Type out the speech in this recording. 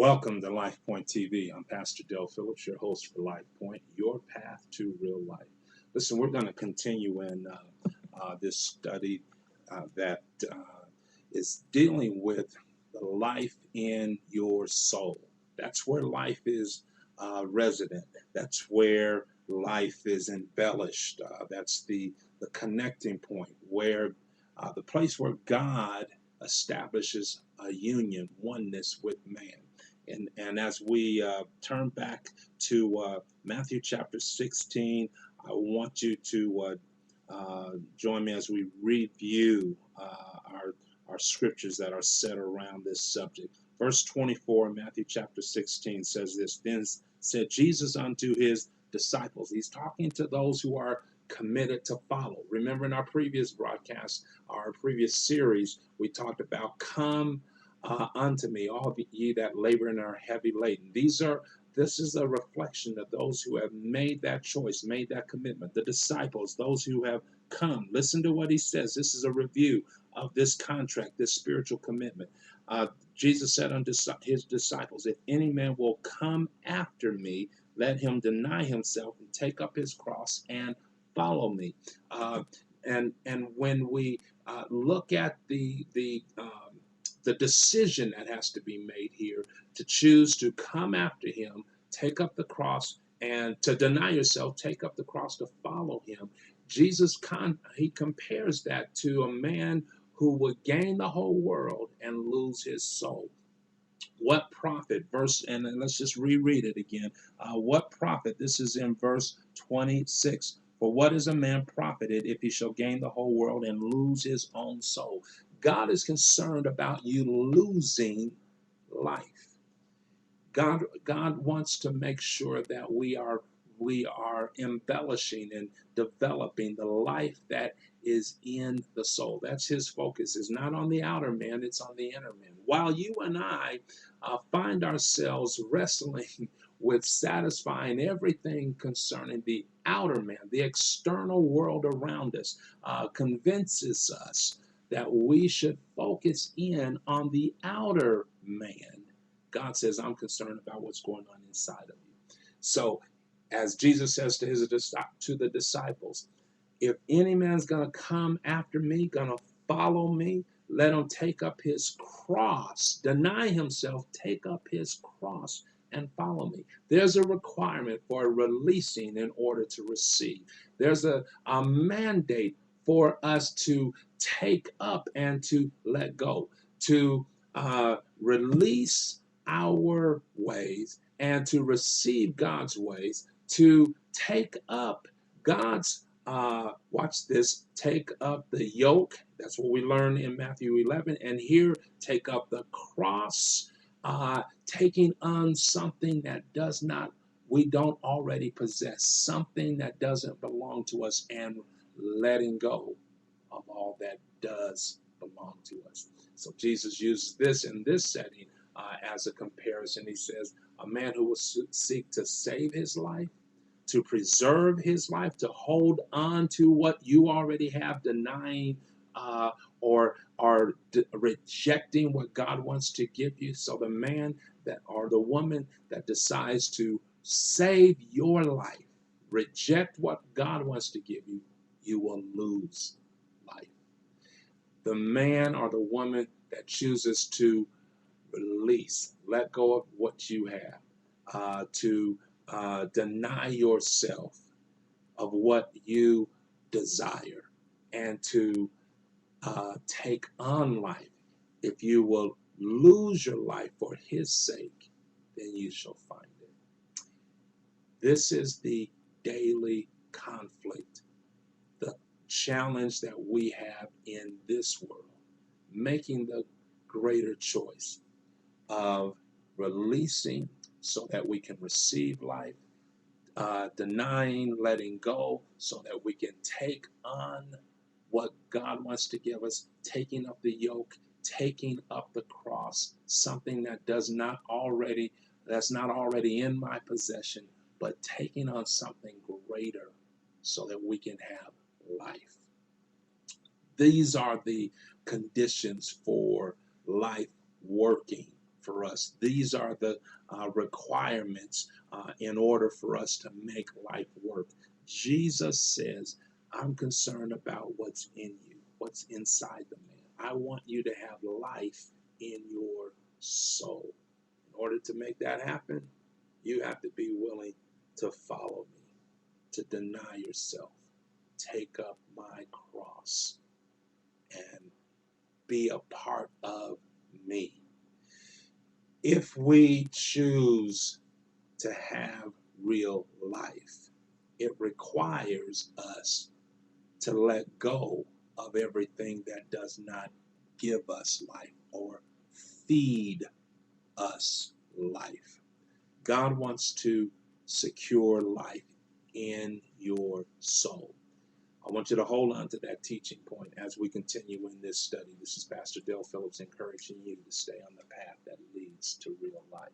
Welcome to LifePoint TV. I'm Pastor Del Phillips, your host for LifePoint, your path to real life. Listen, we're going to continue in this study that is dealing with the life in your soul. That's where life is resident. That's where life is embellished. That's the connecting point, where the place where God establishes a union, oneness with man. And as we turn back to Matthew chapter 16, I want you to join me as we review our scriptures that are set around this subject. Verse 24 in Matthew chapter 16 says this: Then said Jesus unto his disciples. He's talking to those who are committed to follow. Remember in our previous broadcast, our previous series, we talked about come unto me, all ye that labor and are heavy laden. This is a reflection of those who have made that choice, made that commitment. The disciples, those who have come. Listen to what he says. This is a review of this contract, this spiritual commitment. Jesus said unto his disciples, if any man will come after me, let him deny himself and take up his cross and follow me. And when we look at the decision that has to be made here to choose to come after him, take up the cross, and to deny yourself, take up the cross to follow him. Jesus he compares that to a man who would gain the whole world and lose his soul. What profit? And then let's just reread it again. What profit? This is in verse 26. For what is a man profited if he shall gain the whole world and lose his own soul? God is concerned about you losing life. God wants to make sure that we are embellishing and developing the life that is in the soul. That's his focus. It's not on the outer man, it's on the inner man. While you and I find ourselves wrestling with satisfying everything concerning the outer man, the external world around us convinces us that we should focus in on the outer man. God says, I'm concerned about what's going on inside of you. So, as Jesus says to the disciples, if any man's going to come after me, going to follow me, let him take up his cross, deny himself, take up his cross, and follow me. There's a requirement for releasing in order to receive. There's a mandate for us to take up and to let go, to release our ways and to receive God's ways, to take up God's watch this, take up the yoke. That's what we learn in Matthew 11. And here, take up the cross, taking on something that we don't already possess, something that doesn't belong to us, and letting go of all that does belong to us. So Jesus uses this in this setting as a comparison. He says, a man who will seek to save his life, to preserve his life, to hold on to what you already have, denying or rejecting what God wants to give you. So the man or the woman that decides to save your life, reject what God wants to give you, you will lose life. The man or the woman that chooses to release, let go of what you have, to deny yourself of what you desire, and to take on life. If you will lose your life for his sake, then you shall find it. This is the daily conflict, the challenge that we have in this world, making the greater choice of releasing so that we can receive life, denying, letting go so that we can take on what God wants to give us, taking up the yoke, taking up the cross, something that's not already in my possession, but taking on something greater so that we can have life. These are the conditions for life working for us. These are the requirements in order for us to make life work. Jesus says, I'm concerned about what's in you, what's inside the man. I want you to have life in your soul. In order to make that happen, you have to be willing to follow me, to deny yourself, take up my cross, and be a part of me. If we choose to have real life, it requires us to let go of everything that does not give us life or feed us life. God wants to secure life in your soul. I want you to hold on to that teaching point as we continue in this study. This is Pastor Dale Phillips encouraging you to stay on the path that leads to real life.